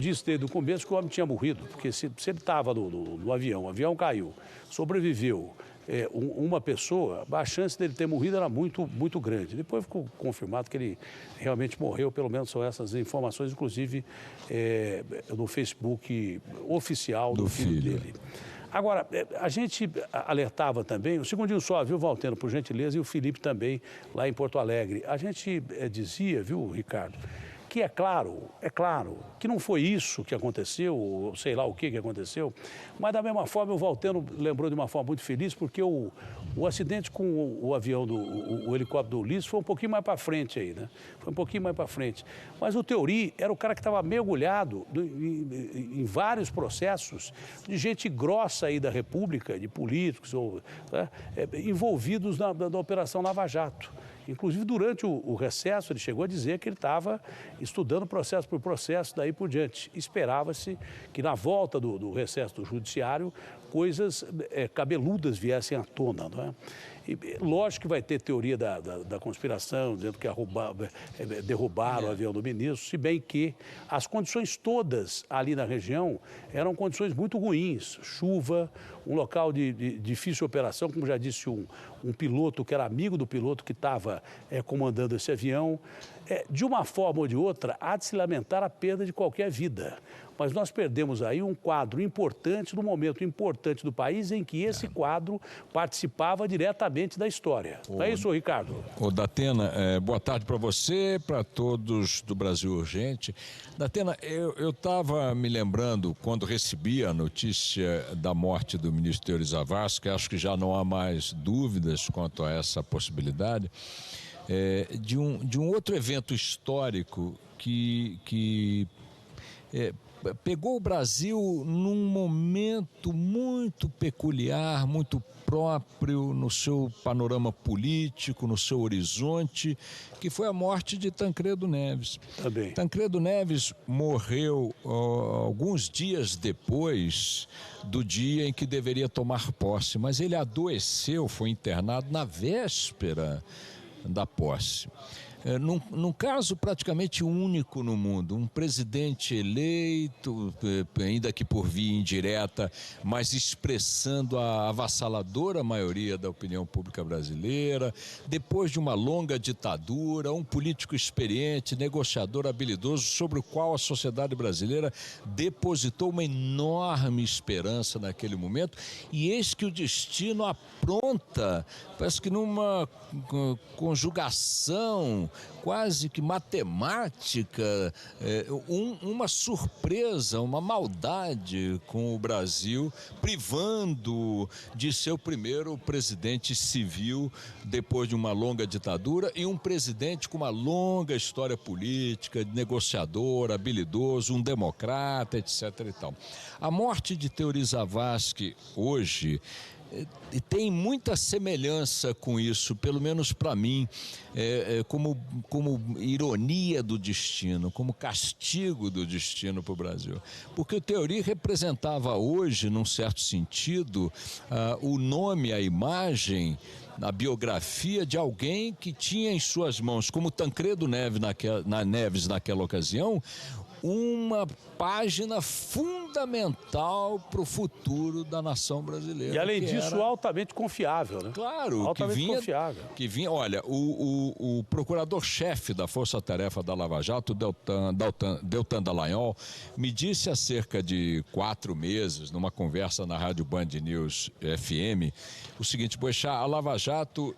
Disse desde o começo que o homem tinha morrido, porque se ele estava no avião, o avião caiu, sobreviveu uma pessoa, a chance dele ter morrido era muito, muito grande. Depois ficou confirmado que ele realmente morreu, pelo menos são essas informações, inclusive no Facebook oficial do filho dele. Agora, a gente alertava também, o Segundinho só, viu, Valteno, por gentileza, e o Felipe também, lá em Porto Alegre. A gente dizia, viu, Ricardo, que é claro, que não foi isso que aconteceu, ou sei lá o que aconteceu, mas da mesma forma o Valteno lembrou de uma forma muito feliz, porque o acidente com o avião, o helicóptero do Ulisses foi um pouquinho mais para frente aí, né? Foi um pouquinho mais para frente. Mas o Theory era o cara que estava mergulhado em vários processos de gente grossa aí da República, de políticos, envolvidos na Operação Lava Jato. Inclusive, durante o recesso, ele chegou a dizer que ele estava estudando processo por processo, daí por diante. Esperava-se que, na volta do recesso do judiciário, coisas cabeludas viessem à tona, não é? E, lógico que vai ter teoria da conspiração, dizendo que derrubaram o avião do ministro, se bem que as condições todas ali na região eram condições muito ruins. Chuva, um local de difícil operação, como já disse um piloto que era amigo do piloto que estava comandando esse avião. De uma forma ou de outra, há de se lamentar a perda de qualquer vida. Mas nós perdemos aí um quadro importante, num momento importante do país, em que esse quadro participava diretamente da história. Não é isso, Ricardo? Ô, Datena, boa tarde para você, para todos do Brasil Urgente. Datena, eu estava me lembrando, quando recebi a notícia da morte do ministro Theory Zavascki, acho que já não há mais dúvidas quanto a essa possibilidade, de um outro evento histórico que pegou o Brasil num momento muito peculiar, muito próprio no seu panorama político, no seu horizonte, que foi a morte de Tancredo Neves. Também. Tancredo Neves morreu alguns dias depois do dia em que deveria tomar posse, mas ele adoeceu, foi internado na véspera da posse. Num caso praticamente único no mundo, um presidente eleito, ainda que por via indireta, mas expressando a avassaladora maioria da opinião pública brasileira, depois de uma longa ditadura, um político experiente, negociador habilidoso, sobre o qual a sociedade brasileira depositou uma enorme esperança naquele momento, e eis que o destino apronta, parece que numa conjugação quase que matemática, uma surpresa, uma maldade com o Brasil, privando de seu primeiro presidente civil depois de uma longa ditadura, e um presidente com uma longa história política, negociador, habilidoso, um democrata, etc. e tal. A morte de Theory Zavascki hoje tem muita semelhança com isso, pelo menos para mim, como ironia do destino, como castigo do destino para o Brasil. Porque o Theory representava hoje, num certo sentido, o nome, a imagem, a biografia de alguém que tinha em suas mãos, como Tancredo Neves naquela ocasião, uma página fundamental para o futuro da nação brasileira. E além disso, altamente confiável, né? Claro, altamente confiável. Olha, o procurador-chefe da Força Tarefa da Lava Jato, Deltan Dallagnol, me disse há cerca de 4 meses, numa conversa na Rádio Band News FM, o seguinte: Boechat, a Lava Jato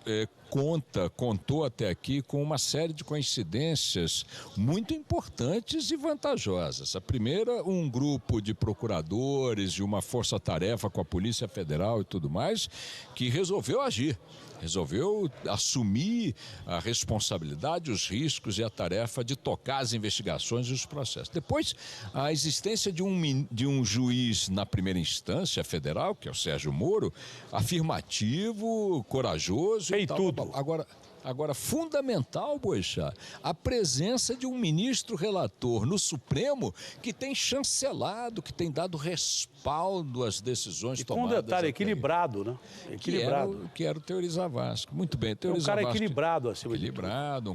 contou até aqui com uma série de coincidências muito importantes e vantajosas. A primeira, um grupo de procuradores de uma força-tarefa com a Polícia Federal e tudo mais, que resolveu agir. Resolveu assumir a responsabilidade, os riscos e a tarefa de tocar as investigações e os processos. Depois, a existência de um juiz na primeira instância federal, que é o Sérgio Moro, afirmativo, corajoso. Fez tudo. Agora, Agora, fundamental, Boechat, a presença de um ministro relator no Supremo que tem chancelado, que tem dado respaldo às decisões E tomadas. com um detalhe equilibrado, né? Equilibrado. Que era o Teori Zavascki. Muito bem, Teori um cara Zavascki, equilibrado, acima de tudo. equilibrado,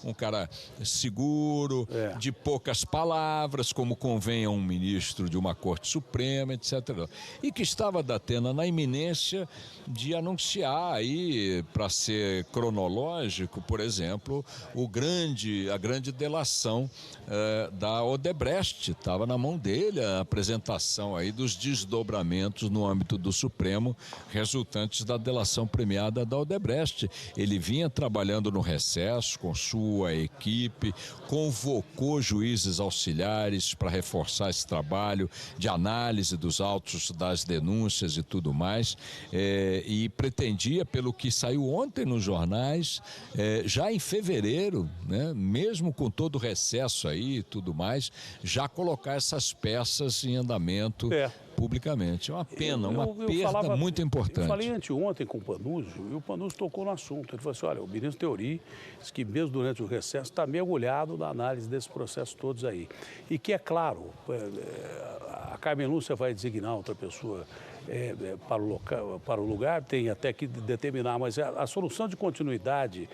um cara seguro, de poucas palavras, como convém a um ministro de uma Corte Suprema, etc. E que estava, Datena, na iminência de anunciar aí, para ser cronológico, por exemplo, a grande delação da Odebrecht. Estava na mão dele a apresentação aí dos desdobramentos no âmbito do Supremo, resultantes da delação premiada da Odebrecht. Ele vinha trabalhando no recesso com sua equipe, convocou juízes auxiliares para reforçar esse trabalho de análise dos autos das denúncias e tudo mais, e pretendia, pelo que saiu ontem nos jornais, já em fevereiro, né, mesmo com todo o recesso aí e tudo mais, já colocar essas peças em andamento publicamente. É uma pena, uma perda muito importante. Eu falei anteontem com o Panuzio e o Panuzio tocou no assunto. Ele falou assim, olha, o ministro Teori disse que mesmo durante o recesso está mergulhado na análise desses processos todos aí. E que, é claro, a Carmen Lúcia vai designar outra pessoa para o lugar, tem até que determinar, mas a solução de continuidade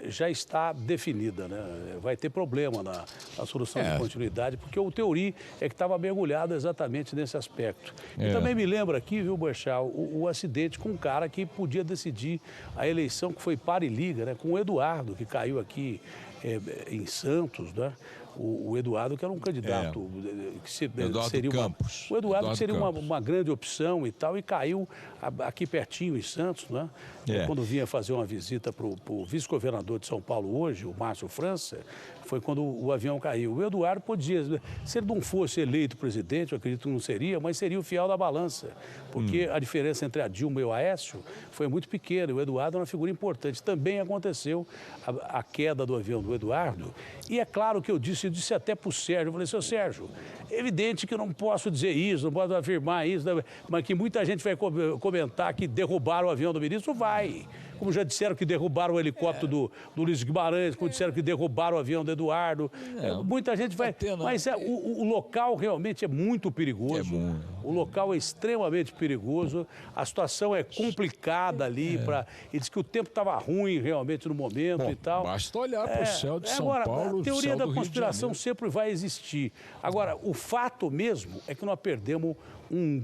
já está definida, né? Vai ter problema na solução de continuidade, porque o Teori é que estava mergulhado exatamente nesse aspecto. E também me lembra aqui, viu, Boechat, o acidente com um cara que podia decidir a eleição, que foi par e liga, né? Com o Eduardo, que caiu aqui em Santos, né? O Eduardo, que era um candidato que seria Campos. O Eduardo que seria uma grande opção e tal, e caiu aqui pertinho em Santos, né? Quando vinha fazer uma visita para o vice-governador de São Paulo hoje, o Márcio França, foi quando o avião caiu. O Eduardo podia, se ele não fosse eleito presidente, eu acredito que não seria, mas seria o fiel da balança, porque a diferença entre a Dilma e o Aécio foi muito pequena. O Eduardo é uma figura importante. Também aconteceu a queda do avião do Eduardo, e é claro que eu disse até para o Sérgio, eu falei, seu Sérgio, é evidente que eu não posso dizer isso, não posso afirmar isso, mas que muita gente vai comentar que derrubaram o avião do ministro, vai. Como já disseram que derrubaram o helicóptero do Luiz Guimarães, como disseram que derrubaram o avião do Eduardo. Muita gente vai... Mas o local realmente é muito perigoso. O local é extremamente perigoso. A situação é complicada ali. E diz que o tempo estava ruim realmente no momento e tal. Basta olhar para o céu de São Paulo. A teoria da conspiração sempre vai existir. Agora, o fato mesmo é que nós perdemos um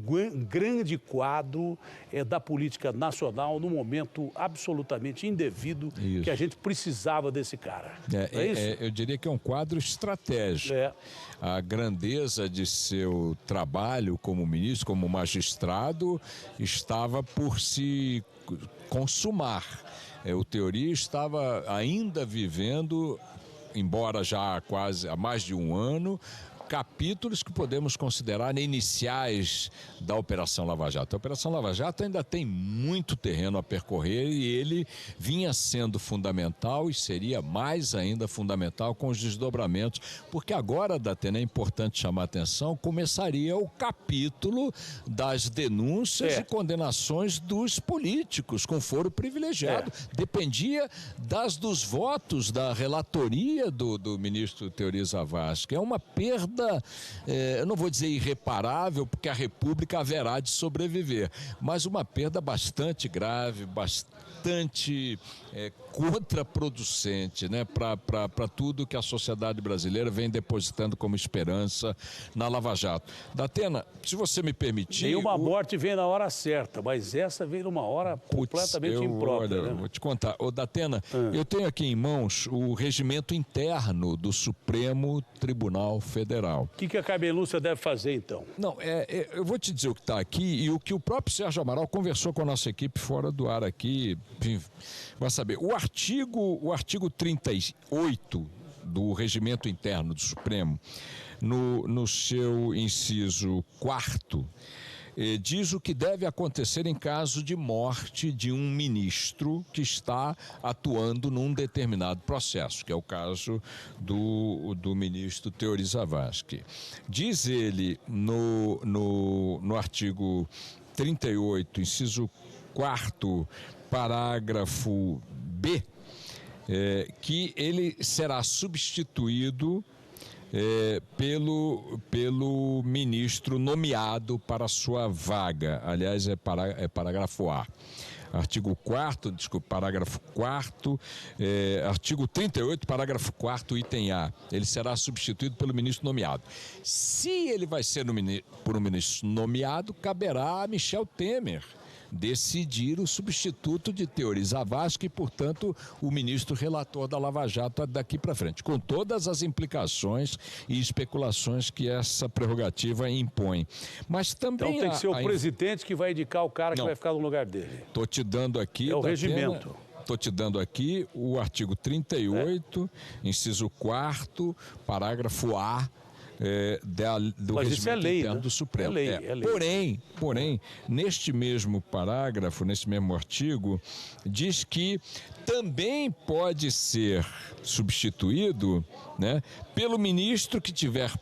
grande quadro da política nacional num momento absolutamente indevido, que a gente precisava desse cara. É isso? Eu diria que é um quadro estratégico. A grandeza de seu trabalho como ministro, como magistrado, estava por se consumar. O Teori estava ainda vivendo, embora já há mais de um ano, capítulos que podemos considerar iniciais da Operação Lava Jato. A Operação Lava Jato ainda tem muito terreno a percorrer e ele vinha sendo fundamental e seria mais ainda fundamental com os desdobramentos, porque agora, Datena, é importante chamar a atenção, começaria o capítulo das denúncias e condenações dos políticos com foro privilegiado. Dependia dos votos da relatoria do ministro Teori Zavascki. É uma perda, eu não vou dizer irreparável, porque a República haverá de sobreviver, mas uma perda bastante grave, bastante contraproducente, né, para tudo que a sociedade brasileira vem depositando como esperança na Lava Jato. Datena, se você me permitir... Nenhuma morte vem na hora certa, mas essa veio numa hora completamente imprópria. Olha, vou te contar. Datena, eu tenho aqui em mãos o regimento interno do Supremo Tribunal Federal. O que a Carmen Lúcia deve fazer, então? Não, eu vou te dizer o que está aqui e o que o próprio Sérgio Amaral conversou com a nossa equipe fora do ar aqui. Enfim, vai saber. O artigo 38 do regimento interno do Supremo, no seu inciso 4º, diz o que deve acontecer em caso de morte de um ministro que está atuando num determinado processo, que é o caso do ministro Teori Zavascki. Diz ele no artigo 38, inciso 4º, parágrafo B, que ele será substituído pelo ministro nomeado para sua vaga. Aliás, é parágrafo A. Artigo 4º, desculpa, parágrafo 4º, artigo 38, parágrafo 4º, item A. Ele será substituído pelo ministro nomeado. Se ele vai ser por um ministro nomeado, caberá a Michel Temer decidir o substituto de Teori Zavascki e, portanto, o ministro relator da Lava Jato daqui para frente, com todas as implicações e especulações que essa prerrogativa impõe. Mas também então tem que ser o presidente que vai indicar o cara que vai ficar no lugar dele. Estou te dando aqui... É o regimento. Estou te dando aqui o artigo 38, inciso 4º, parágrafo A, do Mas isso é lei, interno né? do Supremo. É lei. Porém, neste mesmo parágrafo, nesse mesmo artigo, diz que também pode ser substituído, né, pelo ministro que tiver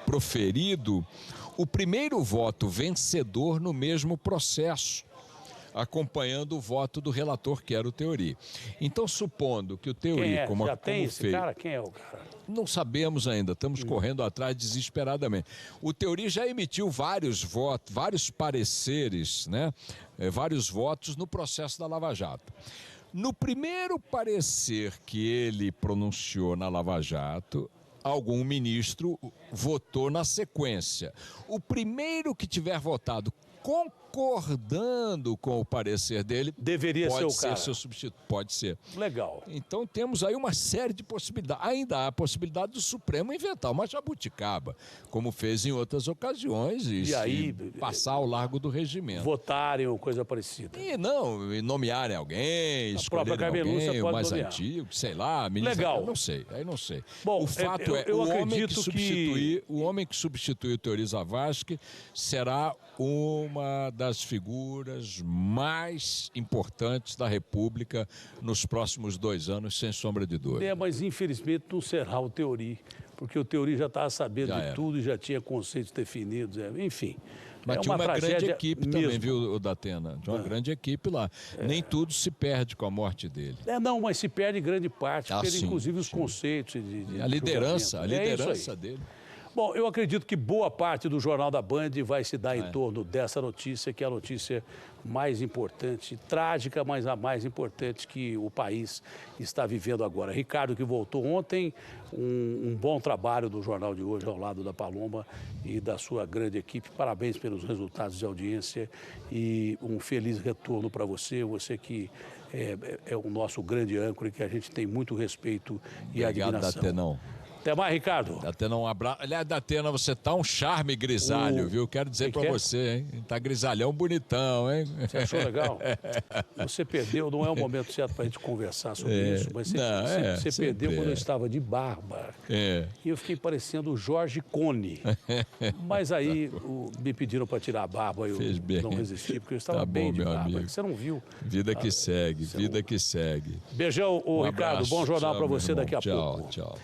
proferido o primeiro voto vencedor no mesmo processo, acompanhando o voto do relator, que era o Teori. Então, supondo que o Teori... Já tem esse cara? Quem é o cara? Não sabemos ainda, estamos correndo atrás desesperadamente. O Teori já emitiu vários votos, vários pareceres, né? Vários votos no processo da Lava Jato. No primeiro parecer que ele pronunciou na Lava Jato, algum ministro votou na sequência. O primeiro que tiver votado concordando com o parecer dele, deveria ser o cara. Pode ser seu substituto, pode ser. Legal. Então temos aí uma série de possibilidades. Ainda há a possibilidade do Supremo inventar uma jabuticaba, como fez em outras ocasiões, e aí passar ao largo do regimento. Votarem ou coisa parecida. E nomearem alguém, escolherem alguém, o mais antigo, sei lá. Legal. Aí não sei. Bom, o fato o homem que substitui o Teori Zavascki será uma das figuras mais importantes da República nos próximos 2 anos, sem sombra de dúvida. Mas infelizmente não será o Teori, porque o Teori já estava sabendo de tudo e já tinha conceitos definidos, enfim. Mas tinha uma grande equipe também, viu, Datena? Tinha uma grande equipe lá. Nem tudo se perde com a morte dele. Não, mas se perde grande parte, porque inclusive os conceitos a liderança dele. Bom, eu acredito que boa parte do Jornal da Band vai se dar em torno dessa notícia, que é a notícia mais importante, trágica, mas a mais importante que o país está vivendo agora. Ricardo, que voltou ontem, um bom trabalho do Jornal de hoje ao lado da Paloma e da sua grande equipe. Parabéns pelos resultados de audiência e um feliz retorno para você, você que é o nosso grande âncora e que a gente tem muito respeito e admiração. Obrigado, Datenão. Até mais, Ricardo. Datena, um abraço. Aliás, Datena, você tá um charme grisalho, viu? Quero dizer pra você, hein? Tá grisalhão bonitão, hein? Você achou legal? Você perdeu, não é o momento certo pra gente conversar sobre isso, mas você perdeu quando eu estava de barba. E eu fiquei parecendo o Jorge Cone. Mas aí me pediram pra tirar a barba e eu não resisti, porque eu estava bem de barba. Amigo. Você não viu? Vida que segue, vida que segue. Beijão, Ricardo. Bom jornal pra você daqui a pouco. Tchau.